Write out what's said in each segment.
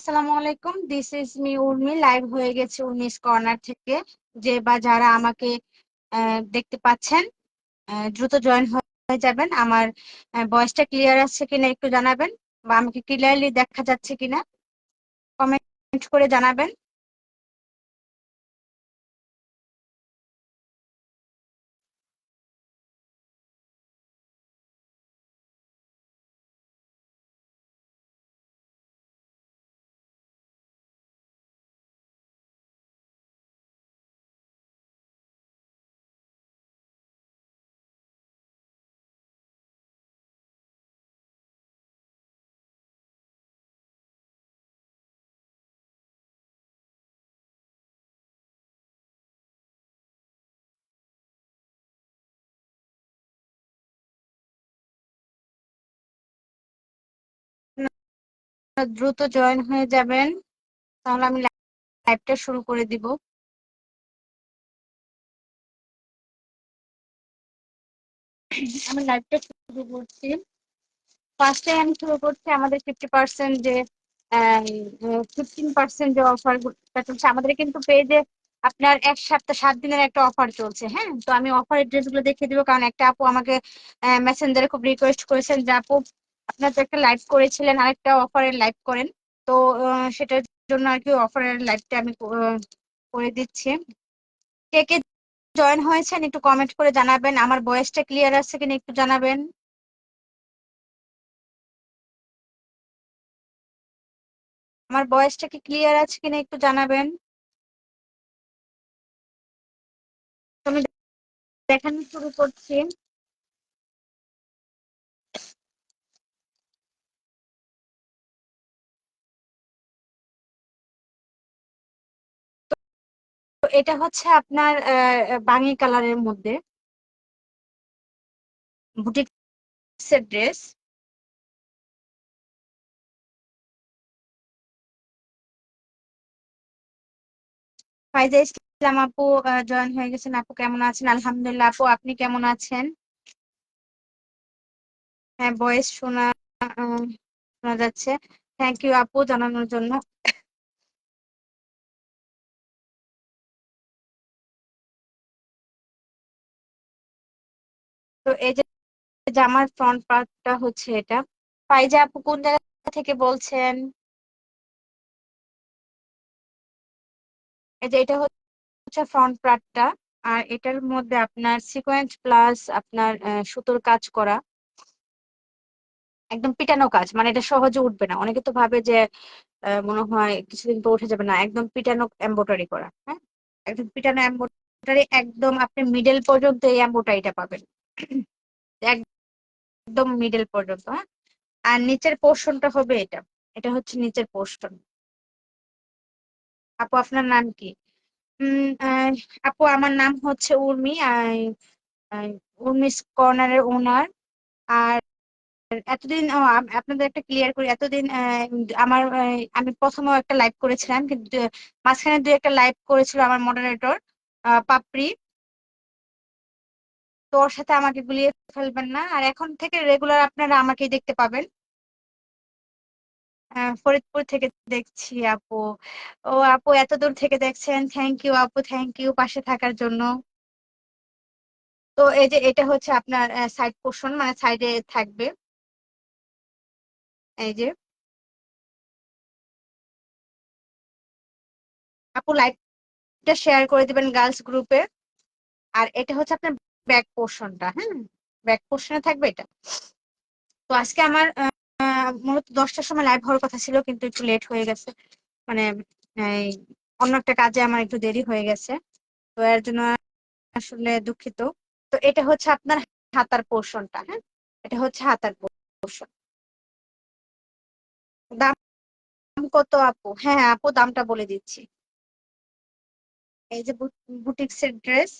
আসসালামু আলাইকুম, this is me Urmi. Live হয়ে গেছে উর্মিস কর্নার থেকে। যে বা যারা আমাকে দেখতে পাচ্ছেন, দ্রুত জয়েন হয়ে যাবেন। আমার ভয়েসটা ক্লিয়ার আছে কিনা একটু জানাবেন, বা আমাকে ক্লিয়ারলি দেখা যাচ্ছে কিনা কমেন্ট করে জানাবেন। দ্রুত জয়েন হয়ে যাবেন, তাহলে আমি লাইভটা শুরু করে দিব। আমি লাইভটা শুরু করছি। ফার্স্টে আমি শুরু করছি আমাদের 50% যে 15% যে অফারটা চলছে আমাদের কিন্তু পেজে। আপনার 1 সপ্তাহ 7 দিনের একটা অফার চলছে। হ্যাঁ, তো আমি অফারের ড্রেসগুলো দেখিয়ে দিব, কারণ একটা আপু আমাকে মেসেঞ্জারে খুব রিকোয়েস্ট করেছেন যে আপু আপনার তো একটা লাইভ করেছিলেন, আরেকটা অফারের লাইভ করেন। তো সেটার জন্য আর কি অফারের লাইভটা আমি করে দিচ্ছি। কে কে জয়েন হয়েছেন একটু কমেন্ট করে জানাবেন। আমার ভয়েসটা ক্লিয়ার আছে কিনা একটু জানাবেন। আমার ভয়েসটা কি ক্লিয়ার আছে কিনা একটু জানাবেন। তো আমি দেখানো শুরু করছি। তো এটা হচ্ছে আপনার বাঙি কালারের মধ্যে বুটিক্সের ড্রেস। ফাইজা ইসলাম আপু জয়েন হয়ে গেছেন। আপু কেমন আছেন? আলহামদুলিল্লাহ। আপু আপনি কেমন আছেন? হ্যাঁ, ভয়েস শোনা যাচ্ছে। থ্যাংক ইউ আপু জানানোর জন্য। তো এই যে জামার ফ্রন্ট পার্টটা হচ্ছে এটা। ফাইজা আপু কোন জায়গা থেকে বলছেন? এই যে এটা হচ্ছে ফ্রন্ট পার্টটা। আর এটার মধ্যে আপনার সিকোয়েন্স প্লাস আপনার সুতোর কাজ করা, একদম পিটানো কাজ। মানে এটা সহজে উঠবে না। অনেকে তো ভাবে যে মনে হয় কিছুদিন তো উঠে যাবে না। একদম পিটানো এমব্রয়ডারি করা। হ্যাঁ, একদম পিটানো এমব্রয়ডারি, একদম আপনি মিডল পর্যন্ত এই এমব্রয়ডারিটা পাবেন। একদম মিডল পর্যন্ত। হ্যাঁ, আর নিচের পোর্শনটা হবে এটা। এটা হচ্ছে নিচের পোর্শন। আপু আপনার নাম কি? আপু আমার নাম হচ্ছে উর্মি। উর্মিস কর্নারের ওনার। আর এতদিন আপনাদের একটা ক্লিয়ার করি। এতদিন আমার আমি প্রথমেও একটা লাইভ করেছিলাম, কিন্তু মাঝখানে দুই একটা লাইভ করেছিল আমার মডারেটর পাপড়ি। তো ওর সাথে আমাকে গুলিয়ে ফেলবেন না। আর এখন থেকে রেগুলার আপনারা আমাকেই দেখতে পাবেন। ফরিদপুর থেকে দেখছি আপু। ও আপু এত দূর থেকে দেখছেন, থ্যাংক ইউ আপু, থ্যাংক ইউ পাশে থাকার জন্য। তো এই যে এটা হচ্ছে আপনার সাইড পোর্শন, মানে সাইডে থাকবে। এই যে আপু লাইভটা শেয়ার করে দিবেন গার্লস গ্রুপে। আর এটা হচ্ছে আপনার ব্যাক পোর্শনটা। হ্যাঁ, ব্যাক পোর্শনে থাকবে এটা। তো আজকে আমার মূলত 10টার সময় লাইভ হওয়ার কথা ছিল, কিন্তু একটু লেট হয়ে গেছে। মানে এই অন্য একটা কাজে আমার একটু দেরি হয়ে গেছে। তো এর জন্য আসলে দুঃখিত। তো এটা হচ্ছে আপনার হাতার পোর্শনটা। হ্যাঁ, এটা হচ্ছে হাতার পোর্শন। দাম কত আপু? হ্যাঁ হ্যাঁ আপু, দামটা বলে দিচ্ছি। এই যে বুটিক্সের ড্রেস।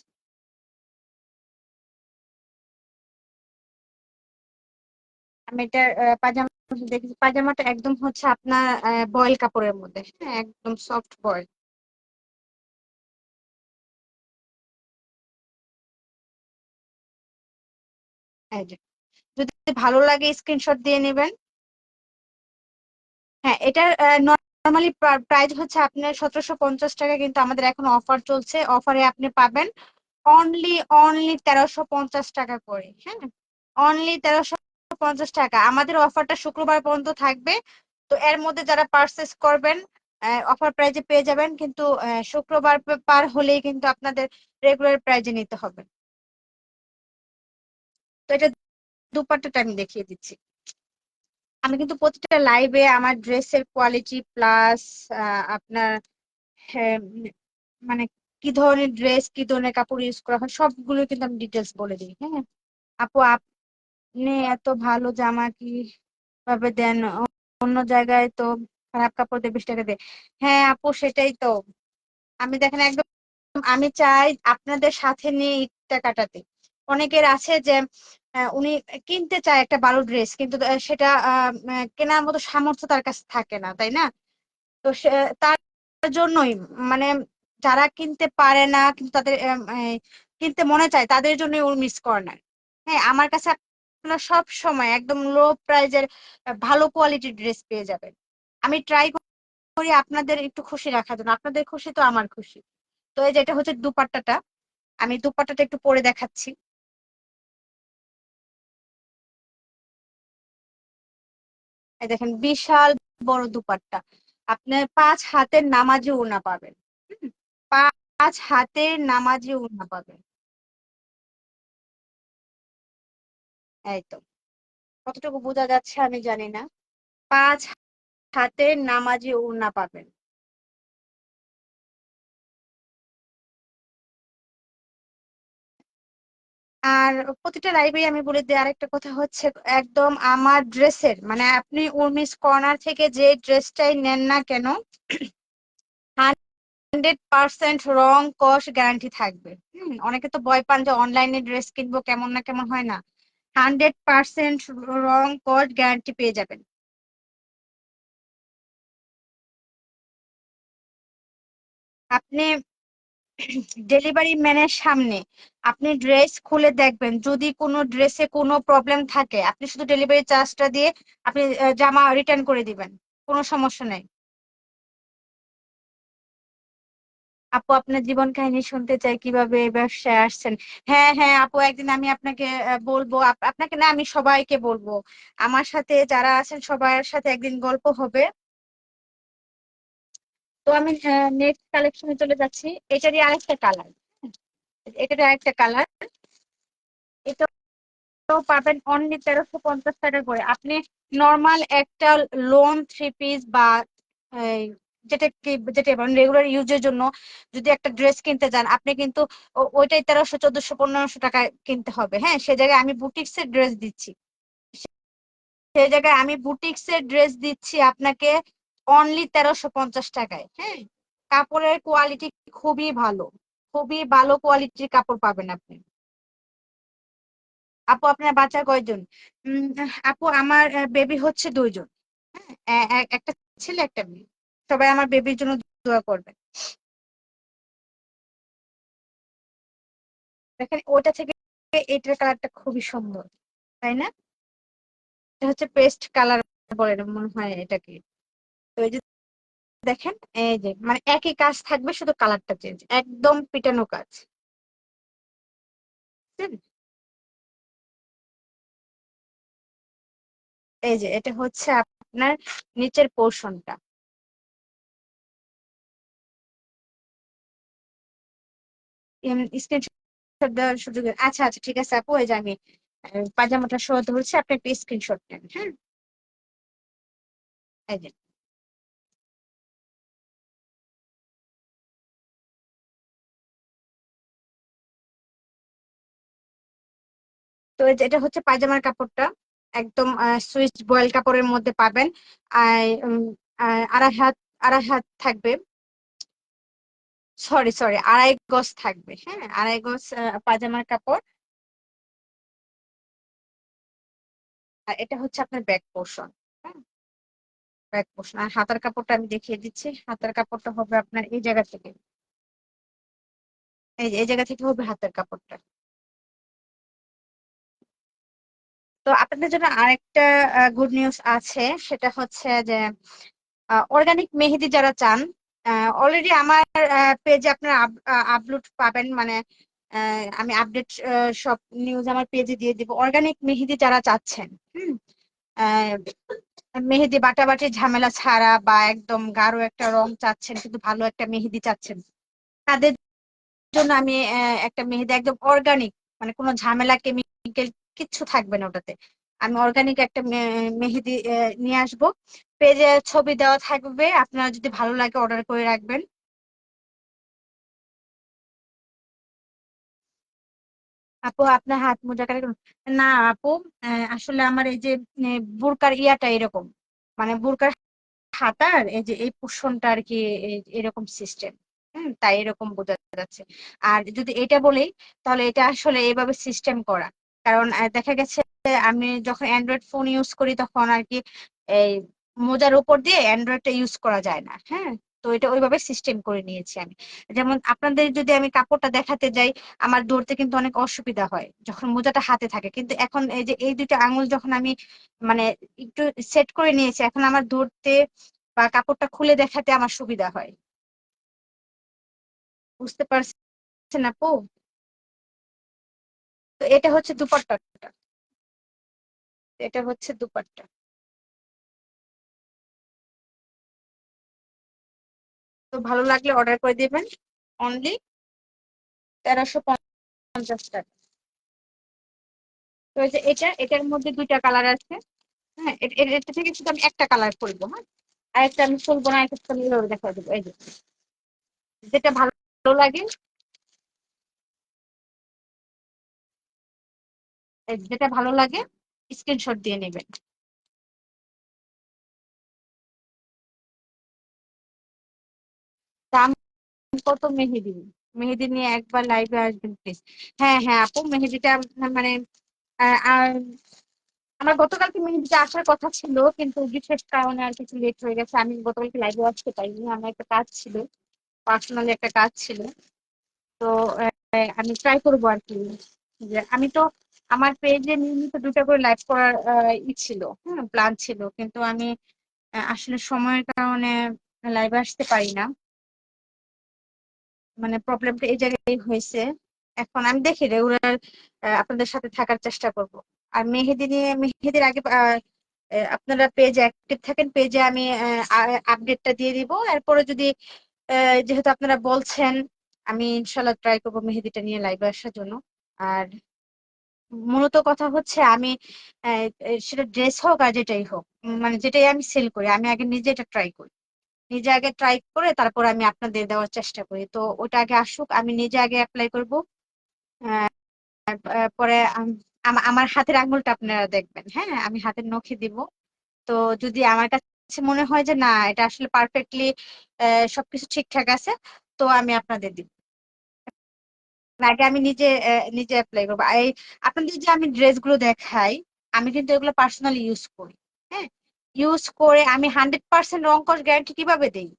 আমি এটা পাজামা দেখেছি। পাজামাটা একদম হচ্ছে আপনার বয়েল কাপড়ের মধ্যে। হ্যাঁ, একদম সফট বয়েল। এই যে, যদি ভালো লাগে স্ক্রিনশট দিয়ে নেবেন। হ্যাঁ, এটার নর্মালি প্রাইস হচ্ছে আপনার 1750 টাকা, কিন্তু আমাদের এখন অফার চলছে, অফারে আপনি পাবেন অনলি অনলি 1350 টাকা করে। হ্যাঁ, অনলি 1350 টাকা। আমাদের অফারটা শুক্রবার পর্যন্ত থাকবে। তো এর মধ্যে যারা পারচেস করবেন অফার প্রাইজে পেয়ে যাবেন, কিন্তু শুক্রবার পার হলেই কিন্তু আপনাদের রেগুলার প্রাইজে নিতে হবে। তো এটা দুপাট্টাটা আমি দেখিয়ে দিচ্ছি। আমি কিন্তু প্রতিটা লাইভে আমার ড্রেসের কোয়ালিটি প্লাস আপনার হ্যাঁ, মানে কি ধরনের ড্রেস, কি ধরনের কাপড় ইউজ করা হয় সবগুলো কিন্তু আমি ডিটেলস বলে দিই। হ্যাঁ আপু, আপনি এত ভালো জামা কি ভাবে দেন? অন্য জায়গায় তো খারাপ কাপড় দিয়ে 20 টাকা দেয়। হ্যাঁ আপু, সেটাই তো। আমি দেখেন একদম আমি চাই আপনাদের সাথে নিয়ে ঈদটা কাটাতে। অনেকের আছে যে উনি কিনতে চায় একটা ভালো ড্রেস, কিন্তু সেটা কেনার মতো সামর্থ্য তার কাছে থাকে না, তাই না? তো তার জন্যই মানে যারা কিনতে পারে না কিন্তু তাদের কিনতে মনে চায় তাদের জন্য ওর মিস কর্নার। হ্যাঁ, আমার কাছে আপনারা সব সময় একদম লো প্রাইজের ভালো কোয়ালিটির ড্রেস পেয়ে যাবেন। আমি ট্রাই করি আপনাদের একটু খুশি রাখার জন্য, আপনাদের খুশি তো আমার খুশি। তো এই যে এটা হচ্ছে দুপাট্টাটা, আমি দুপাট্টাটা একটু পরে দেখাচ্ছি। এই দেখেন বিশাল বড় দুপাট্টা, আপনার 5 হাতের নামাজি ওড়না পাবেন। হুম, 5 হাতের নামাজি ওড়না পাবেন। এই তো, কতটুকু বোঝা যাচ্ছে আমি জানি না। 5 হাতের নামাজি ওড়না পাবেন। আর প্রতিটা লাইভে আমি বলে দিই আরেকটা কথা হচ্ছে, একদম আমার ড্রেসের মানে আপনি উর্মিস কর্নার থেকে যে ড্রেসটাই নেন না কেন, 100% রং কস গ্যারান্টি থাকবে। অনেকে তো ভয় পান যে অনলাইনে ড্রেস কিনবো কেমন না কেমন হয় না, 100% রং কস গ্যারান্টি পেয়ে যাবেন। আপনি ডেলিভারি ম্যানের সামনে আপনি ড্রেস খুলে দেখবেন, যদি কোনো ড্রেসে কোনো প্রবলেম থাকে আপনি শুধু ডেলিভারি চার্জটা দিয়ে আপনি জামা রিটার্ন করে দিবেন, কোনো সমস্যা নেই। আপু, আপনার জীবন কাহিনী শুনতে চাই, কিভাবে এই ব্যবসায় আসছেন। হ্যাঁ হ্যাঁ আপু, একদিন আমি আপনাকে বলবো, আপনাকে না আমি সবাইকে বলবো, আমার সাথে যারা আছেন সবার সাথে একদিন গল্প হবে। তো আমি নেক্সট কালেকশনে চলে যাচ্ছি। এটারই আরেকটা কালার, এটারই আরেকটা কালার। এটাও পাবেন অনলি 1350 টাকা করে। আপনি নর্মাল একটা লোন থ্রি পিস বা এই, যেটা রেগুলার ইউজের জন্য যদি একটা ড্রেস কিনতে যান আপনি কিন্তু ওইটাই 1300 1400 1500 টাকা কিনতে হবে। হ্যাঁ, সে জায়গায় আমি বুটিক্স এর ড্রেস দিচ্ছি, সেই জায়গায় আমি বুটিক্স এর ড্রেস দিচ্ছি আপনাকে অনলি 1350 টাকায়। হ্যাঁ, কাপড়ের কোয়ালিটি খুবই ভালো, খুবই ভালো কোয়ালিটির কাপড় পাবেন আপনি। আপু, আপনার বাচ্চা কয়জন? উম আপু, আমার বেবি হচ্ছে 2 জন। হ্যাঁ, একটা ছেলে একটা মেয়ে। সবাই আমার বেবির জন্য দোয়া করবেন। দেখেন ওটা থেকে এটার কালারটা খুবই সুন্দর, তাই না? এটা হচ্ছে পেস্ট কালার বলে না মনে হয় এটাকে। তো এই যে দেখেন, এই যে মানে একই কাজ থাকবে, শুধু কালারটা চেঞ্জ, একদম পিটানো কাজ। বুঝছেন? এই যে এটা হচ্ছে আপনার নিচের পোর্শনটা। স্ক্রিনশট দেওয়ার সুযোগ, আচ্ছা আচ্ছা ঠিক আছে আপু, এই যে আমি পাজামাটা শো ধরছি, আপনি একটা স্ক্রিনশট নেন। হ্যাঁ, এই যে। তো এই যে এটা হচ্ছে পায়জামার কাপড়টা, একদম সুইচ বয়েল কাপড়ের মধ্যে পাবেন। আর আড়াই হাত, আড়াই হাত থাকবে, সরি সরি, আড়াই গজ থাকবে। হ্যাঁ, আড়াই গজ পায়জামার কাপড়। আর এটা হচ্ছে আপনার ব্যাক পোর্শন। হ্যাঁ, ব্যাক পোর্শন। আর হাতার কাপড়টা আমি দেখিয়ে দিচ্ছি, হাতার কাপড়টা হবে আপনার এই জায়গা থেকে, এই যে এই জায়গা থেকে হবে হাতের কাপড়টা। তো আপনাদের জন্য আরেকটা গুড নিউজ আছে, সেটা হচ্ছে যে অর্গানিক মেহেদি যারা চান, অলরেডি আমার পেজে আপনারা আপলোড পাবেন, মানে আমি আপডেট সব নিউজ আমার পেজে দিয়ে দিব। অর্গানিক মেহেদি যারা চাচ্ছেন, আহ, মেহেদি বাটাবাটি ঝামেলা ছাড়া বা একদম গাঢ় একটা রং চাচ্ছেন কিন্তু ভালো একটা মেহেদি চাচ্ছেন, তাদের জন্য আমি একটা মেহেদি একদম অর্গানিক, মানে কোনো ঝামেলা কেমিক্যাল কিচ্ছু থাকবে না ওটাতে। আমি অর্গানিক একটা মেহেদি নিয়ে আসবো। পেজে ছবি দেওয়া থাকবে, আপনারা যদি ভালো লাগে অর্ডার করে রাখবেন। আপু আপনার হাত মোজা কাটা না আপু, আসলে আমার এই যে বোরকার ইয়াটা এরকম, মানে বোরকার হাতার এই যে এই পোর্শনটা আর কি, এরকম সিস্টেম। তাই এরকম বোঝা যাচ্ছে। আর যদি এটা বলি, তাহলে এটা আসলে এইভাবে সিস্টেম করা। কারণ দেখা গেছে আমি যখন অ্যান্ড্রয়েড ফোন ইউজ করি তখন আর কি এই মোজার উপর দিয়ে অ্যান্ড্রয়েডটা ইউজ করা যায় না। তো এটা ওইভাবে সিস্টেম করে নিয়েছি আমি। যেমন আপনাদের যদি আমি কাপড়টা দেখাতে যাই, আমার ধরতে কিন্তু অনেক অসুবিধা হয় যখন মোজাটা হাতে থাকে, কিন্তু এখন এই যে এই দুইটা আঙুল যখন আমি মানে একটু সেট করে নিয়েছি, এখন আমার ধরতে বা কাপড়টা খুলে দেখাতে আমার সুবিধা হয়। বুঝতে পারছেন আপু? তো এটা হচ্ছে দুপাট্টাটা, এটা হচ্ছে দুপাট্টা। তো ভালো লাগলে অর্ডার করে দিবেন। অনলি 1350 টাকা। তো এই যে এটার মধ্যে দুইটা কালার আছে। এটা থেকে শুধু আমি একটা কালার করবো। আরেকটা আমি খুলবো না, একটা আমি এইভাবে দেখা দেবো। এই যে যেটা ভালো লাগে, যেটা ভালো লাগে স্ক্রিনশট দিয়ে নেবেন। দাম কত মেহেদি? মেহেদি নিয়ে একবার লাইভে আসবেন প্লিজ। হ্যাঁ হ্যাঁ আপু, মেহেদিটা মানে আর আমার গতকালকে মেহেদিটা আসার কথা ছিল, কিন্তু বিশেষ কারণে আর কিছু লেট হয়ে গেছে। আমি গতকালকে লাইভে আসতে পারিনি, আমার একটা কাজ ছিল, পার্সোনালি একটা কাজ ছিল। তো আমি ট্রাই করবো আর কি, যে আমি তো আমার পেজে নিয়মিত দুটা করে লাইভ করার ছিল, প্ল্যান ছিল, কিন্তু আমি আসলে সময়ের কারণে লাইভে আসতে পারি না। মানে প্রবলেমটা এই জায়গায় হয়েছে। এখন আমি দেখি রেগুলার আপনাদের সাথে থাকার চেষ্টা করব। আর মেহেদি নিয়ে, মেহেদির আগে আপনারা পেজে অ্যাক্টিভ থাকেন, পেজে আমি আপডেটটা দিয়ে দিব। এরপরে যদি যেহেতু আপনারা বলছেন, আমি ইনশাল্লাহ ট্রাই করবো মেহেদিটা নিয়ে লাইভে আসার জন্য। আর মূলত কথা হচ্ছে আমি সেটা ড্রেস হোক আর যেটাই হোক, মানে যেটাই আমি সেল করি, আমি আগে নিজে এটা ট্রাই করি। নিজে আগে ট্রাই করে তারপর আমি আপনাদের দেওয়ার চেষ্টা করি। তো ওটা আগে আসুক, আমি নিজে আগে অ্যাপ্লাই করবো। আহ, পরে আমার হাতের আঙুলটা আপনারা দেখবেন। হ্যাঁ, আমি হাতের নখে দিব। তো যদি আমার কাছে মনে হয় যে না, এটা আসলে পারফেক্টলি সবকিছু ঠিকঠাক আছে, তো আমি আপনাদের দিব। আগে আমি নিজে নিজে অ্যাপ্লাই করবো। এই আপনাদের যে আমি ড্রেস গুলো দেখাই, আমি কিন্তু এগুলো পার্সোনালি ইউজ করি। হ্যাঁ, ইউজ করে আমি 100% রং কস গ্যারান্টি কিভাবে দেই,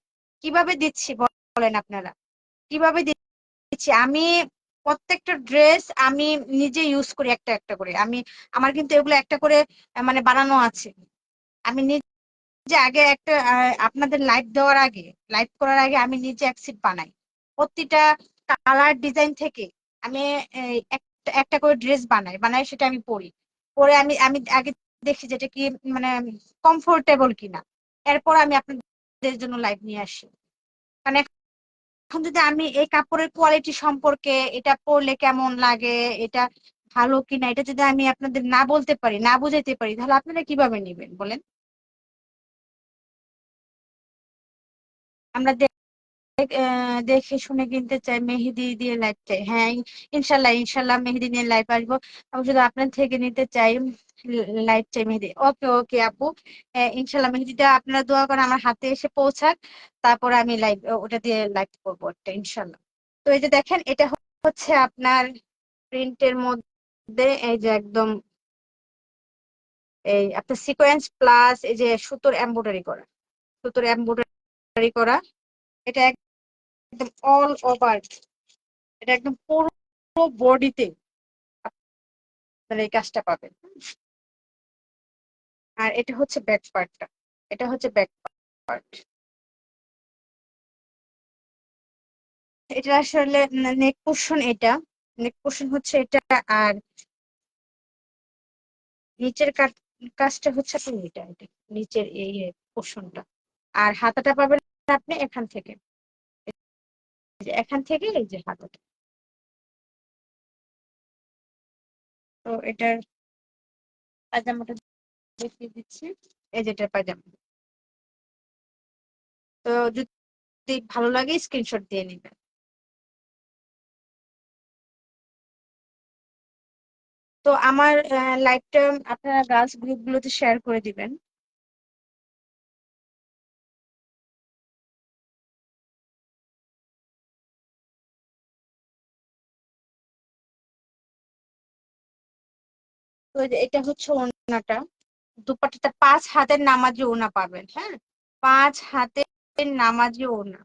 কিভাবে দিচ্ছি বলেন আপনারা? কিভাবে দিচ্ছি আমি? প্রত্যেকটা ড্রেস আমি নিজে ইউজ করি একটা একটা করে। আমার কিন্তু এগুলো একটা করে মানে বানানো আছে। আমি নিজে আগে একটা আপনাদের লাইভ দেওয়ার আগে, লাইভ করার আগে আমি নিজে এক সিট বানাই। প্রতিটা কালার ডিজাইন থেকে আমি একটা একটা করে ড্রেস বানাই, সেটা আমি পরি। পরে আমি আমি আগে দেখি যেটা কি মানে কমফোর্টেবল কিনা। এরপর আমি আপনাদের জন্য লাইভ নিয়ে আসি। মানে এখন যদি আমি এই কাপড়ের কোয়ালিটি সম্পর্কে, এটা পরলে কেমন লাগে, এটা ভালো কিনা, এটা যদি আমি আপনাদের না বলতে পারি, না বুঝাইতে পারি, তাহলে আপনারা কিভাবে নেবেন বলেন? আমরা দেখে শুনে কিনতে চাই, মেহেদি দিয়ে লাইভ চাই। হ্যাঁ, ইনশাল্লাহ ইনশাল্লাহ মেহেদি নিয়ে লাইভ আসবো। আমি শুধু আপনার থেকে নিতে চাই, লাইভ চাই মেহেদি। ওকে ওকে আপু, ইনশাল্লাহ মেহেদিটা আপনারা দোয়া করে আমার হাতে এসে পৌঁছাক, তারপরে আমি লাইভ ওটা দিয়ে লাইভ করবো একটা ইনশাল্লাহ। তো এই যে দেখেন, এটা হচ্ছে আপনার প্রিন্টের মধ্যে এই যে একদম এই আপনার সিকোয়েন্স প্লাস এই যে সুতোর এমব্রয়ডারি করা, সুতোর এমব্রয়ডারি করা। এটা একদম অল ওভার, এটা একদম পুরো বডিতে আপনারা এই কাজটা পাবেন। আর এটা হচ্ছে ব্যাক পার্টটা, এটা হচ্ছে ব্যাক পার্ট। পার্ট। এটা আসলে নেক পোর্শন, এটা নেক পোর্শন হচ্ছে এটা। আর নিচের কাজটা হচ্ছে আপনি এটা নিচের এই পোর্শনটা। আর হাতাটা পাবেন আপনি এখান থেকে, এই যে এখান থেকে এই যে হাতাটা। তো এটার পায়জামাটা দেখিয়ে দিচ্ছি, এই যেটা পায়জামা। তো যদি ভালো লাগে স্ক্রিনশট দিয়ে নিবেন। তো আমার লাইভটা আপনারা গার্লস গ্রুপগুলোতে শেয়ার করে দিবেন। তো এই যে এটা হচ্ছে ওড়নাটা, দুপাট্টাটা 5 হাতের নামাজি ওড়না পাবেন, হ্যাঁ, 5 হাতের নামাজি ওড়না।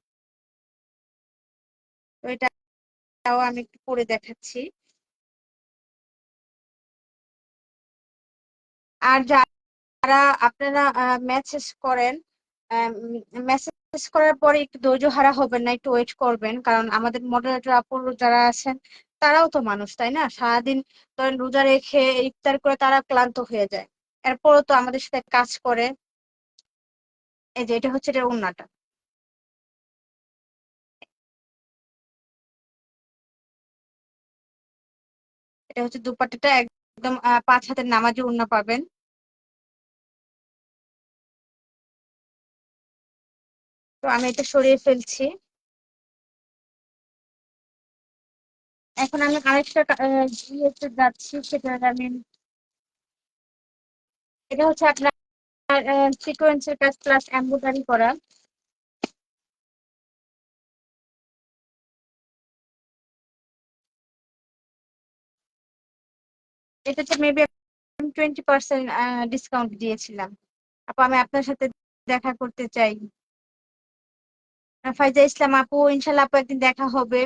তো এটাও আমি একটু পরে দেখাচ্ছি। আর যারা আপনারা মেসেজ করেন, মেসেজ করার পরে একটু ধৈর্য হারা হবেন না, একটু ওয়েট করবেন, কারণ আমাদের মডারেটর আপু যারা আছেন তারাও তো মানুষ, তাই না? সারাদিন ধরেন রোজা রেখে ইফতার করে তারা ক্লান্ত হয়ে যায়, এরপরও তো আমাদের সাথে কাজ করে। এই যে এটা হচ্ছে এটা ওড়নাটা, এটা হচ্ছে দুপাট্টাটা, একদম 5 হাতের নামাজি ওড়না পাবেন। তো আমি এটা সরিয়ে ফেলছি। এখন আমি আরেকটা ইয়েতে যাচ্ছি, সেটা আমি, এটা হচ্ছে আপনার সিকোয়েন্সের কাজ প্লাস এমব্রয়ডারি করা। এটাতে মেবি 20% ডিসকাউন্ট দিয়েছিলাম। আপু আমি আপনার সাথে দেখা করতে চাই। ফাইজা ইসলাম আপু, ইনশাল্লাহ আপু একদিন দেখা হবে।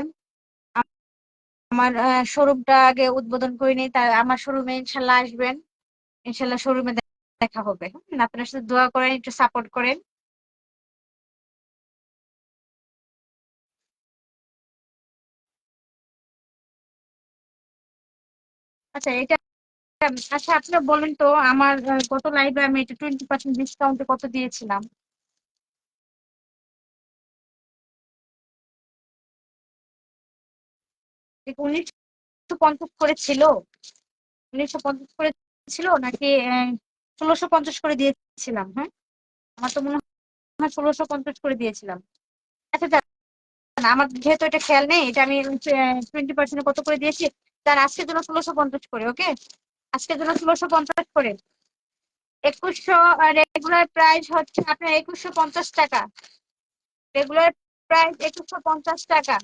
আমার শোরুমটা আগে উদ্বোধন করে নিই, তার আমার শোরুমে ইনশাল্লাহ আসবেন। ইনশাল্লাহ শোরুমে দেখা হবে। আপনার সাথে দোয়া করেন, একটু সাপোর্ট করেন। আচ্ছা এটা, আচ্ছা আপনারা বলেন তো, আমার গত লাইভে আমি এটা 20% ডিসকাউন্টে কত দিয়েছিলাম? 1950 করে ছিল, 1950 করে ছিল নাকি 1650 করে দিয়েছিলাম? হ্যাঁ, আমার তো মনে হয় 1650 করে দিয়েছিলাম। আচ্ছা না, আমার যেহেতু এটা খেয়াল নেই, এটা আমি 20% কত করে দিয়েছি, তার আজকের জন্য 1650 করে, ওকে, আজকের জন্য 1650 করে। 2100, রেগুলার প্রাইস হচ্ছে আপনার 2150 টাকা। রেগুলার প্রাইস 2150 টাকা,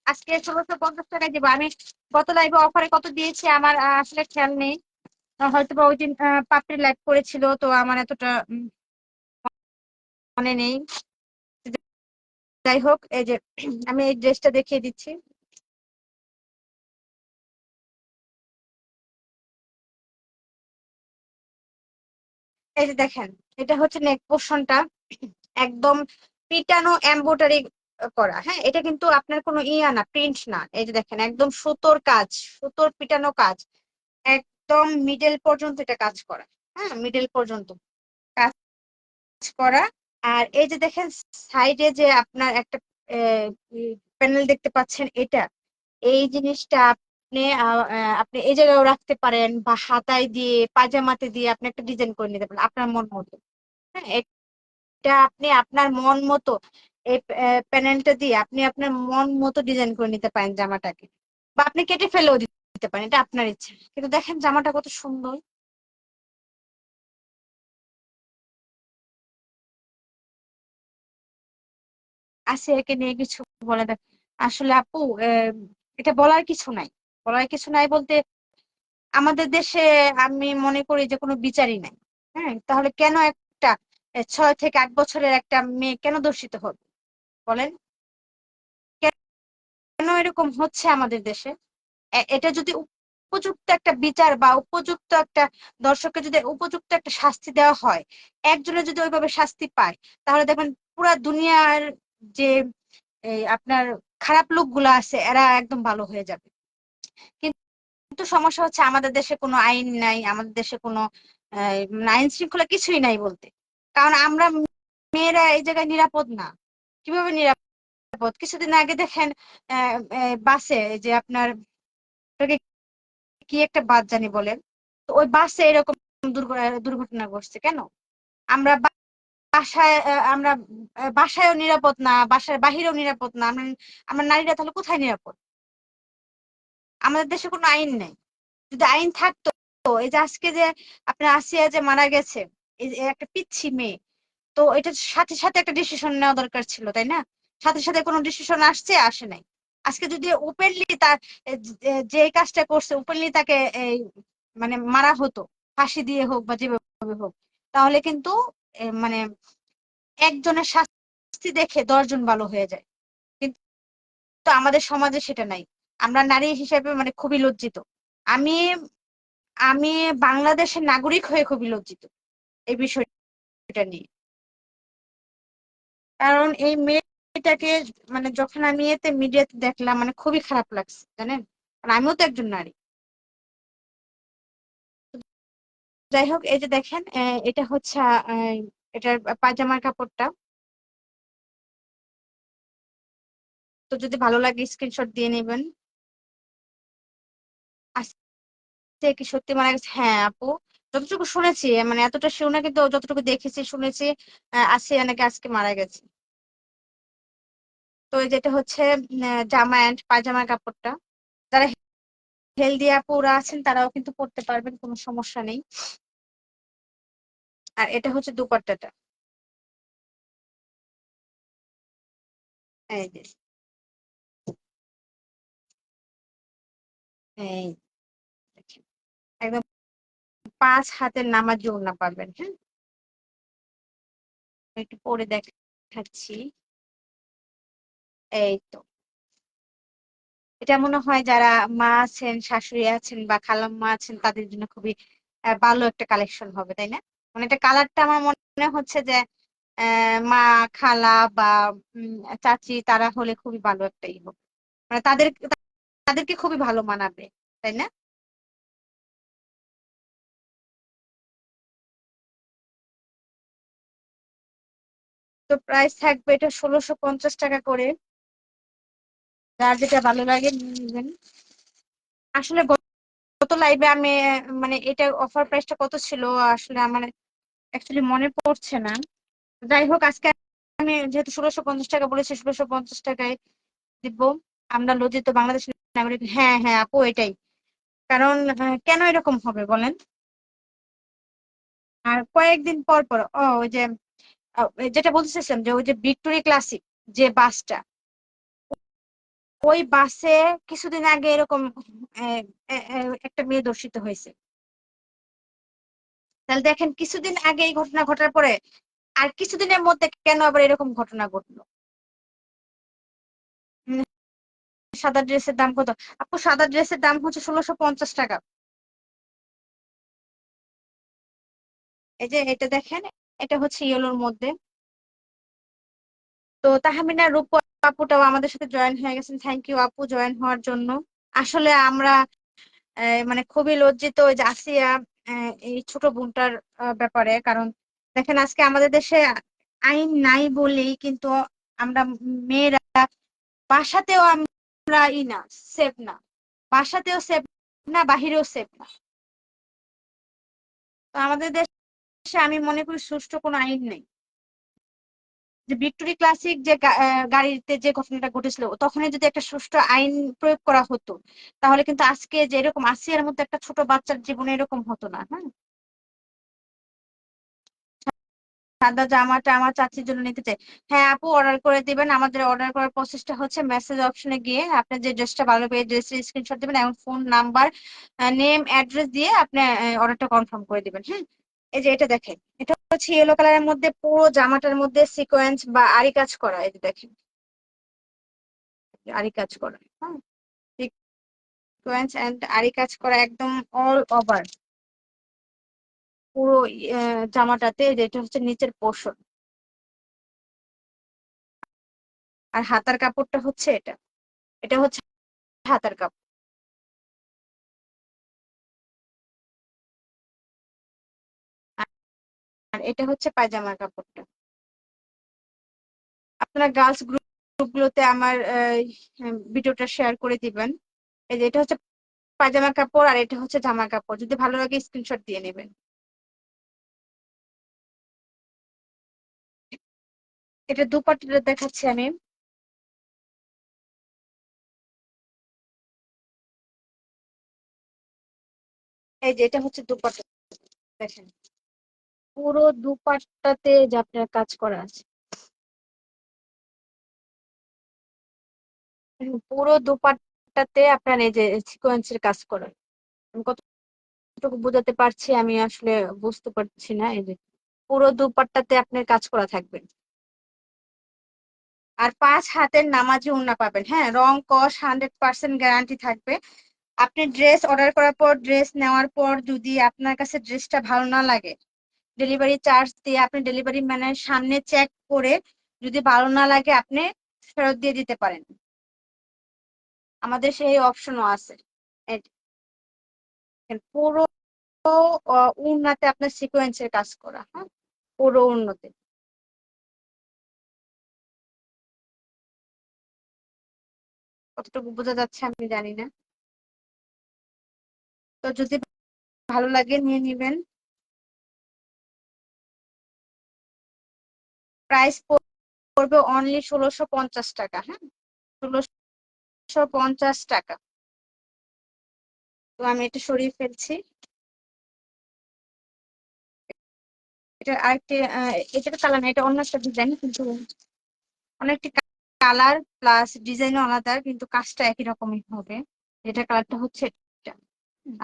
আজকে 1650 টাকায় দিব আমি। গত লাইভে অফারে কত দিয়েছি আমার আসলে খেয়াল নেই। হয়তো বা ওই দিন পাপড়ি লাইভ করেছিল, তো আমার এতটা মনে নেই। যাই হোক, এই যে আমি এই ড্রেসটা দেখিয়ে দিচ্ছি। এই যে দেখেন, এটা হচ্ছে নেক পোর্শনটা, একদম পিটানো এমব্রয়ডারি করা, হ্যাঁ, এটা কিন্তু আপনার কোনো ইয়া না, প্রিন্ট না। এই যে দেখেন একদম সুতোর কাজ, সুতোর পিটানো কাজ, একদম মিডল পর্যন্ত এটা কাজ করা, হ্যাঁ, মিডল পর্যন্ত কাজ করা। আর এই যে দেখেন সাইডে যে আপনার একটা প্যানেল দেখতে পাচ্ছেন, এটা এই জিনিসটা আপনি আপনি এই জায়গায় রাখতে পারেন, বা হাতায় দিয়ে পাজামাতে দিয়ে আপনি একটা ডিজাইন করে নিতে পারেন আপনার মন মতো। হ্যাঁ, এটা আপনি আপনার মন মতো, এই প্যানেলটা দিয়ে আপনি আপনার মন মতো ডিজাইন করে নিতে পারেন জামাটাকে, বা আপনি কেটে ফেলেও দিতে পারেন, এটা আপনার ইচ্ছা। কিন্তু দেখেন জামাটা কত সুন্দর। আসিয়াকে নিয়ে কিছু বলে দেখ, আসলে আপু এটা বলার কিছু নাই। বলার কিছু নাই বলতে, আমাদের দেশে আমি মনে করি যে কোনো বিচারই নাই। হ্যাঁ, তাহলে কেন একটা 6 থেকে 8 বছরের একটা মেয়ে কেন দর্শিত হবে বলেন? কেন এরকম হচ্ছে আমাদের দেশে? এটা যদি উপযুক্ত একটা বিচার বা উপযুক্ত একটা, দর্শককে যদি উপযুক্ত একটা শাস্তি দেওয়া হয়, একজনের যদি ওইভাবে শাস্তি পায়, তাহলে দেখবেন পুরা দুনিয়ার যে আপনার খারাপ লোকগুলা আছে এরা একদম ভালো হয়ে যাবে। কিন্তু সমস্যা হচ্ছে আমাদের দেশে কোনো আইন নাই, আমাদের দেশে কোনো আইন শৃঙ্খলা কিছুই নাই বলতে। কারণ আমরা মেয়েরা এই জায়গায় নিরাপদ না। কিভাবে নিরাপদ? কিছুদিন আগে দেখেন বাসে যে আপনার ওটাকে কি একটা বাস জানি বলে, তো ওই বাসে এরকম দুর্ঘটনা ঘটছে কেন? আমরা বাসায় আমরা বাসায়ও নিরাপদ না, বাসার বাহিরেও নিরাপদ না, আমরা আমরা নারীরা তাহলে কোথায় নিরাপদ? আমাদের দেশে কোনো আইন নেই। যদি আইন থাকতো, এই যে আজকে যে আপনার আসিয়া যে মারা গেছে, এই যে একটা পিচ্ছি মেয়ে, তো এটা সাথে সাথে একটা ডিসিশন নেওয়া দরকার ছিল, তাই না? সাথে সাথে কোনো ডিসিশন আসছে? আসে নাই। আজকে যদি ওপেনলি তার যে কাজটা করছে ওপেনলি তাকে এই মানে মারা হতো, ফাঁসি দিয়ে হোক বা যেভাবে হোক, তাহলে কিন্তু মানে একজনের শাস্তি দেখে 10 জন ভালো হয়ে যায়। কিন্তু আমাদের সমাজে সেটা নাই। আমরা নারী হিসেবে মানে খুবই লজ্জিত। আমি আমি বাংলাদেশের নাগরিক হয়ে খুবই লজ্জিত এই বিষয়টা নিয়ে। কারণ এই মেয়েটাকে মানে যখন আমি এতে মিডিয়াতে দেখলাম মানে খুবই খারাপ লাগছে, জানেন? কারণ আমিও তো একজন নারী। যাই হোক, এই যে দেখেন এটা হচ্ছে এটার পায়জামার কাপড়টা। তো যদি ভালো লাগে স্ক্রিনশট দিয়ে নেবেন। আজকে কি সত্যি মারা গেছে? হ্যাঁ আপু, যতটুকু শুনেছি, মানে এতটা শুনে কিন্তু যতটুকু দেখেছি শুনেছি আসিয়া নাকি আজকে মারা গেছে। তো এই যেটা হচ্ছে জামা অ্যান্ড পায়জামার কাপড়টা। যারা হেলদি আপুরা আছেন তারাও কিন্তু পড়তে পারবেন, কোনো সমস্যা নেই। আর এটা হচ্ছে দুপাট্টাটা। এই যে এই দেখেন, একদম 5 হাতের নামাজি ওড়না পাবেন। হ্যাঁ, একটু পরে দেখাচ্ছি। এই তো, এটা মনে হয় যারা মা আছেন, শাশুড়ি আছেন বা খালাম্মা আছেন তাদের জন্য খুবই ভালো একটা কালেকশন হবে, তাই না? মানে এটা কালারটা আমার মনে হচ্ছে যে মা, খালা বা চাচি তারা হলে খুবই ভালো একটা ই হবে। মানে তাদেরকে খুবই ভালো মানাবে, তাই না? তো প্রাইস থাকবে এটা 1650 টাকা করে। যার যেটা ভালো লাগে নিয়ে নিবেন। আসলে গত লাইভে আমি মানে এটা অফার প্রাইসটা কত ছিল আসলে আমার অ্যাকচুয়ালি মনে পড়ছে না। যাই হোক, আজকে আমি যেহেতু 1650 টাকা বলেছি, 1650 টাকায় দিব। আমরা লজ্জিত বাংলাদেশের নাগরিক। হ্যাঁ হ্যাঁ আপু, এটাই। কারণ কেন এরকম হবে বলেন? আর কয়েকদিন পর পর ওই যে যেটা বলতেছিলাম যে ওই যে ভিক্টোরি ক্লাসিক যে বাসটা, ওই বাসে কিছুদিন আগে এরকম আহ, একটা মেয়ে ধর্ষিত হয়েছে। তাহলে দেখেন, কিছুদিন আগে এই ঘটনা ঘটার পরে আর কিছুদিনের মধ্যে কেন আবার এরকম ঘটনা ঘটলো? উম, সাদা ড্রেসের দাম কত? আপু সাদা ড্রেসের দাম হচ্ছে 1650 টাকা। এই যে এটা দেখেন, এটা হচ্ছে ইয়েলোর মধ্যে। তো তাহমিনা রূপা আপুটাও আমাদের সাথে জয়েন হয়ে গেছেন, থ্যাংক ইউ আপু জয়েন হওয়ার জন্য। আসলে আমরা মানে খুবই লজ্জিত ওই যে আসিয়া এই ছোট বোনটার ব্যাপারে। কারণ দেখেন আজকে আমাদের দেশে আইন নাই বলেই কিন্তু আমরা মেয়েরা বাসাতেও আমরা না, সেফ না। বাসাতেও সেফ না, বাহিরেও সেফ না। তো আমাদের দেশে আমি মনে করি সুষ্ঠু কোনো আইন নেই। যে ভিক্টোরি ক্লাসিক যে গাড়িতে যে ঘটনাটা ঘটেছিল, তখনই যদি একটা সুষ্ঠু আইন প্রয়োগ করা হতো, তাহলে কিন্তু আজকে যে এরকম আসিয়ার মধ্যে একটা ছোট বাচ্চার জীবনে এরকম হতো না। হ্যাঁ, সাদা জামাটা আমার চাচির জন্য নিতে চাই। হ্যাঁ আপু, অর্ডার করে দিবেন। আমাদের অর্ডার করার প্রসেসটা হচ্ছে মেসেজ অপশনে গিয়ে আপনি যে ড্রেসটা ভালো পেয়ে ড্রেসের স্ক্রিনশট দিবেন এবং ফোন নাম্বার, নেম, অ্যাড্রেস দিয়ে আপনি অর্ডারটা কনফার্ম করে দিবেন। হ্যাঁ, এই যে এটা দেখেন, এটা হচ্ছে ইয়েলো কালারের মধ্যে পুরো জামাটার মধ্যে সিকোয়েন্স বা আরি কাজ করা। এই যে দেখেন, আরি কাজ করা। হ্যাঁ, সিকোয়েন্স এন্ড আরি কাজ করা একদম অল ওভার পুরো জামাটাতে। যেটা হচ্ছে নিচের পোর্শন, আর হাতার কাপড়টা হচ্ছে এটা, এটা হচ্ছে হাতার কাপড়। আর এটা হচ্ছে পায়জামার কাপড়টা। আপনারা গার্লস গ্রুপগুলোতে আমার ভিডিওটা শেয়ার করে দিবেন। এই যে এটা হচ্ছে পায়জামা কাপড় আর এটা হচ্ছে জামা কাপড়, যদি ভালো লাগে স্ক্রিনশট দিয়ে নেবেন। এটা দুপাট্টাটা দেখাচ্ছি আমি। এই যে এটা হচ্ছে দুপাট্টা, দেখেন পুরো দুপাট্টাতে যে আপনার কাজ করা আছে। পুরো দুপাট্টাতে আপনার এই যে সিকোয়েন্সের কাজ করা। আমি কতটুকু বোঝাতে পারছি আমি আসলে বুঝতে পারছি না। এই যে পুরো দুপাট্টাতে আপনার কাজ করা থাকবে। আর 5 হাতের নামাজি ওড়না পাবেন। হ্যাঁ, রং কস 100% গ্যারান্টি থাকবে। আপনি ড্রেস অর্ডার করার পর, ড্রেস নেওয়ার পর যদি আপনার কাছে ড্রেসটা ভালো না লাগে, ডেলিভারি চার্জ দিয়ে আপনি ডেলিভারি ম্যানের সামনে চেক করে যদি ভালো না লাগে আপনি ফেরত দিয়ে দিতে পারেন। আমাদের সেই অপশনও আছে। এই দেখেন, পুরো উন্নতে আপনার সিকোয়েন্সের কাজ করা। হ্যাঁ, পুরো উন্নতে। কতটুকু বোঝা যাচ্ছে আমি জানি না। তো যদি ভালো লাগে নিয়ে নিবেন। প্রাইস পড়বে অনলি 1650 টাকা। হ্যাঁ, 1650 টাকা। তো আমি এটা সরিয়ে ফেলছি। এটা আরেকটি এটা কালার না, এটা অন্য একটা ডিজাইন, কিন্তু অনেকটি কালার প্লাস ডিজাইনও আলাদা, কিন্তু কাজটা একই রকমই হবে। এটা কালারটা হচ্ছে এটা,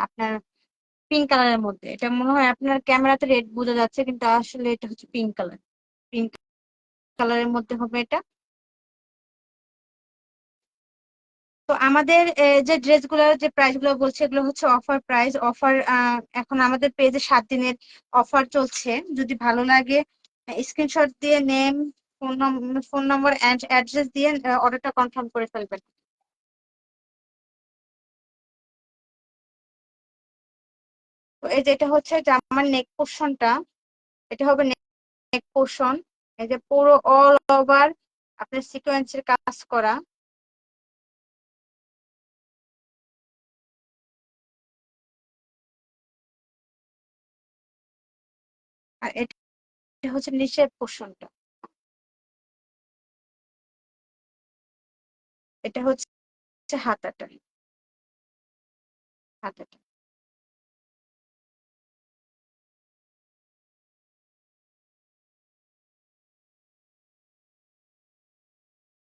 আপনার পিঙ্ক কালারের মধ্যে। এটা মনে হয় আপনার ক্যামেরাতে রেড বোঝা যাচ্ছে, কিন্তু আসলে এটা হচ্ছে পিঙ্ক কালার। পিঙ্ক কালারের মধ্যে হবে এটা। তো আমাদের যে ড্রেসগুলোর যে প্রাইস গুলো বলছে, এগুলো হচ্ছে অফার প্রাইস। অফার এখন আমাদের পেজে 7 দিনের অফার চলছে। যদি ভালো লাগে স্ক্রিনশট দিয়ে name, phone number and address দিয়ে অর্ডারটা কনফার্ম করে ফেলবেন। তো এই যে এটা হচ্ছে জামার নেক পোর্শনটা, এটা হবে নেক পোর্শন। এই যে পুরো অল ওভার আপনার সিকোয়েন্সের কাজ করা। আর এটা হচ্ছে নিচের পোর্শনটা, এটা হচ্ছে হাতাটা, হাতাটা।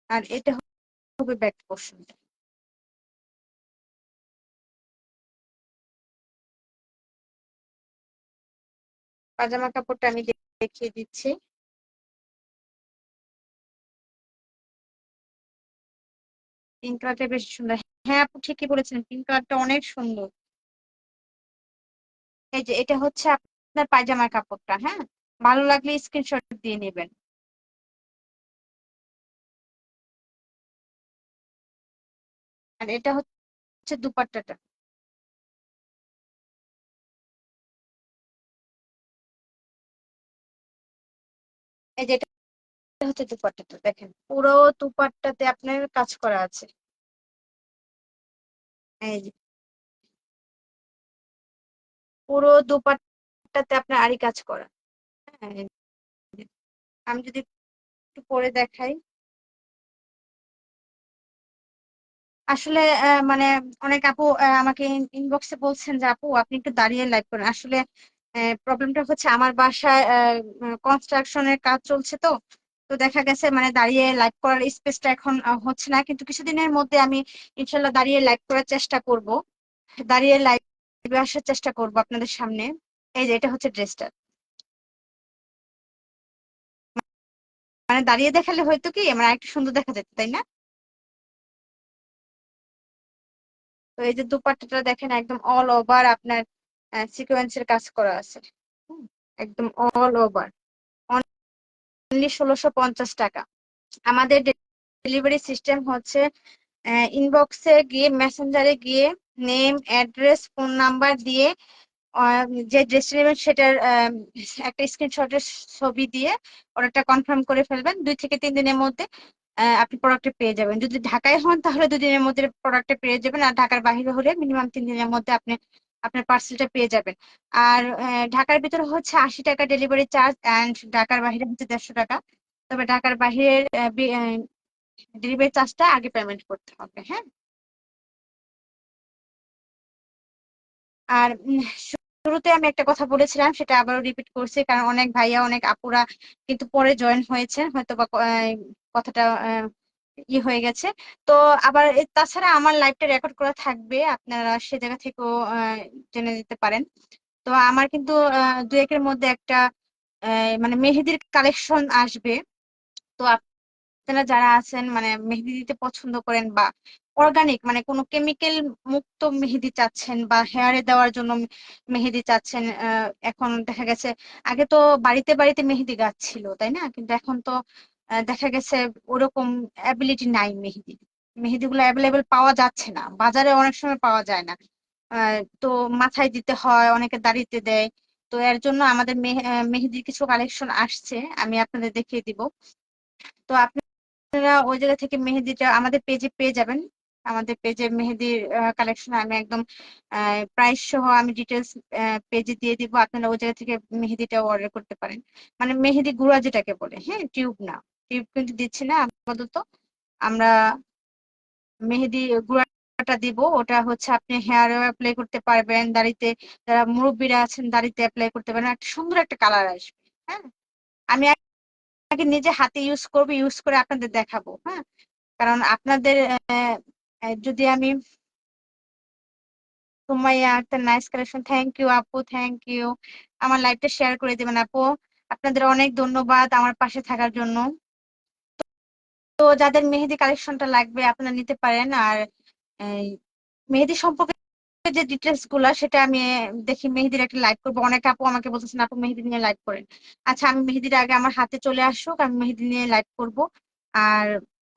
আর এটা হবে ব্যাক পোর্শনটা। পাজামা কাপড়টা আমি দেখিয়ে দিচ্ছি। পিঙ্ক কালারটা বেশ সুন্দর। হ্যাঁ আপু ঠিকই বলেছেন, পিঙ্ক কালারটা অনেক সুন্দর। এই যে এটা হচ্ছে আপনার পায়জামার কাপড়টা। হ্যাঁ, ভালো লাগলে স্ক্রিনশট দিয়ে নেবেন। আর এটা হচ্ছে দুপাট্টাটা। এই যে এটা হচ্ছে দুপাট্টাটা, দেখেন পুরো দুপাট্টাতে আপনার কাজ করা আছে। এই যে পুরো দুপাট্টাতে আপনার আরি কাজ করা। হ্যাঁ, এই যে। আমি যদি একটু পরে দেখাই, আসলে মানে অনেক আপু আমাকে ইনবক্সে বলছেন যে আপু আপনি একটু দাঁড়িয়ে লাইভ করেন। আসলে প্রবলেমটা হচ্ছে আমার বাসায় কনস্ট্রাকশনের কাজ চলছে। তো তো দেখা গেছে মানে দাঁড়িয়ে লাইভ করার স্পেসটা এখন হচ্ছে না, কিন্তু কিছুদিনের মধ্যে আমি ইনশাল্লাহ দাঁড়িয়ে লাইভ করার চেষ্টা করব। দাঁড়িয়ে লাইভে আসার চেষ্টা করব আপনাদের সামনে। এই যে এটা হচ্ছে ড্রেসটা, মানে দাঁড়িয়ে দেখালে হয়তো কি মানে একটু সুন্দর দেখা যেত, তাই না? তো এই যে দুপাট্টাটা দেখেন, একদম অল ওভার আপনার সিকোয়েন্সের কাজ করা আছে। হুম, একদম অল ওভার। অনলি 1650 টাকা আমাদের ডেলিভারি সিস্টেম হচ্ছে ইনবক্সে গিয়ে, মেসেঞ্জারে গিয়ে নেম, অ্যাড্রেস, ফোন নাম্বার দিয়ে যে ড্রেসটা নেবেন সেটার একটা স্ক্রিনশটের ছবি দিয়ে অর্ডারটা কনফার্ম করে ফেলবেন। 2 থেকে 3 দিনের মধ্যে আপনি প্রোডাক্টটা পেয়ে যাবেন। যদি ঢাকায় হন তাহলে 2 দিনের মধ্যে প্রোডাক্টটা পেয়ে যাবেন, আর ঢাকার বাইরে হলে মিনিমাম 3 দিনের মধ্যে আপনি আপনার পার্সেলটা পেয়ে যাবেন। আর ঢাকার ভিতরে হচ্ছে 80 টাকা ডেলিভারি চার্জ, অ্যান্ড ঢাকার বাইরে হচ্ছে 150 টাকা। তবে ঢাকার বাইরের ডেলিভারি চার্জটা আগে পেমেন্ট করতে হবে। হ্যাঁ। আর শুরুতে আমি একটা কথা বলেছিলাম, সেটা আবারও রিপিট করছি, কারণ অনেক ভাইয়া অনেক আপুরা কিন্তু পরে জয়েন হয়েছেন, হয়তো বা কথাটা হয়ে গেছে। তো আবার তাছাড়া আমার লাইভটা রেকর্ড করা থাকবে, আপনারা সে জায়গা থেকেও জেনে নিতে পারেন। তো আমার কিন্তু 2-1-এর মধ্যে একটা মানে মেহেদির কালেকশন আসবে। তো আপনারা যারা আছেন মানে মেহেদি দিতে পছন্দ করেন, বা অর্গানিক মানে কোনো কেমিক্যাল মুক্ত মেহেদি চাচ্ছেন, বা হেয়ারে দেওয়ার জন্য মেহেদি চাচ্ছেন, এখন দেখা গেছে আগে তো বাড়িতে বাড়িতে মেহেদি গাছ ছিল, তাই না? কিন্তু এখন তো দেখা গেছে ওরকম অ্যাবিলিটি নাই। মেহেদিগুলো অ্যাভেলেবেল পাওয়া যাচ্ছে না, বাজারে অনেক সময় পাওয়া যায় না। তো মাথায় দিতে হয়, অনেকে দাড়িতে দেয়। তো এর জন্য আমাদের মেহেদির কিছু কালেকশন আসছে, আমি আপনাদের দেখিয়ে দিব। তো আপনারা ওই জায়গা থেকে মেহেদিটা আমাদের পেজে পেয়ে যাবেন। আমাদের পেজে মেহেদির কালেকশন আমি একদম প্রাইস সহ আমি ডিটেলস পেজে দিয়ে দিব, আপনারা ওই জায়গা থেকে মেহেদিটা অর্ডার করতে পারেন। মানে মেহেদি গুঁড়া যেটাকে বলে, হ্যাঁ, টিউব না। টিউব কিন্তু দিচ্ছি না আপাতত। আমরা মেহেদি গুঁড়াটা দিব, ওটা হচ্ছে আপনি হেয়ারে অ্যাপ্লাই করতে পারবেন, দাড়িতে যারা মুরব্বীরা আছেন দাড়িতে অ্যাপ্লাই করতে পারবেন, একটা সুন্দর একটা কালার আসবে। হ্যাঁ, আমি আগে নিজে হাতে ইউজ করবো, ইউজ করে আপনাদের দেখাবো। হ্যাঁ, কারণ আপনাদের যদি আমি সুমাইয়া একটা নাইস কালেকশন, থ্যাংক ইউ আপু, থ্যাংক ইউ। আমার লাইভটা শেয়ার করে দিবেন আপু। আপনাদের অনেক ধন্যবাদ আমার পাশে থাকার জন্য। তো যাদের মেহেদি কালেকশনটা লাগবে আপনারা নিতে পারেন। আর এই মেহেদি সম্পর্কে যে ডিটেলস গুলা সেটা আমি দেখি মেহেদির একটা লাইভ করবো। অনেক আপু আমাকে বলতেছেন আপু মেহেদি নিয়ে লাইভ করেন। আচ্ছা, আমি মেহেদির আগে আমার হাতে চলে আসুক, আমি মেহেদি নিয়ে লাইভ করব। আর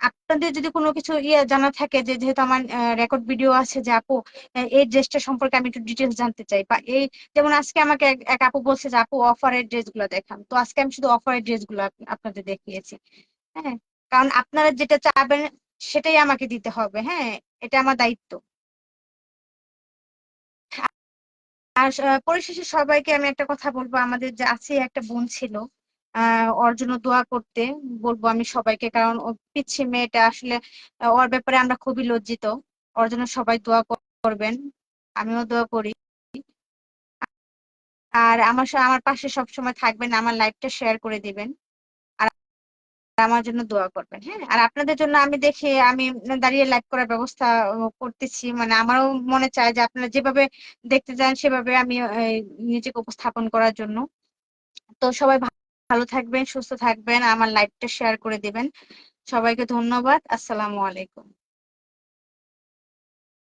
আপনাদের যদি কোনো কিছু জানা থাকে, যে যেহেতু আমার রেকর্ড ভিডিও আছে, যে আপু এই ড্রেসটা সম্পর্কে আমি একটু ডিটেলস জানতে চাই, বা এই যেমন আজকে আমাকে এক আপু বলছে যে আপু অফারের ড্রেস গুলো দেখান, তো আজকে আমি শুধু অফারের ড্রেস গুলো আপনাদের দেখিয়েছি। হ্যাঁ, কারণ আপনারা যেটা চাবেন সেটাই আমাকে দিতে হবে। হ্যাঁ, এটা আমার দায়িত্ব। আর পরিশেষে সবাইকে আমি একটা কথা বলবো, আমাদের যে আছে একটা বোন ছিল, ওর জন্য দোয়া করতে বলবো আমি সবাইকে, কারণ ও পিচ্ছি মেয়েটা আসলে, ওর ব্যাপারে আমরা খুবই লজ্জিত। ওর জন্য সবাই দোয়া করবেন, আমিও দোয়া করি। আর আমার পাশে সবসময় থাকবেন, আমার লাইভটা শেয়ার করে দিবেন, আর আমার জন্য দোয়া করবেন। হ্যাঁ, আর আপনাদের জন্য আমি দেখি আমি দাঁড়িয়ে লাইভ করার ব্যবস্থা করতেছি, মানে আমারও মনে চায় যে আপনারা যেভাবে দেখতে চান সেভাবে আমি নিজেকে উপস্থাপন করার জন্য। তো সবাই ভালো থাকবেন, সুস্থ থাকবেন, আমার লাইভটা শেয়ার করে দিবেন। সবাইকে ধন্যবাদ। আসসালামু আলাইকুম।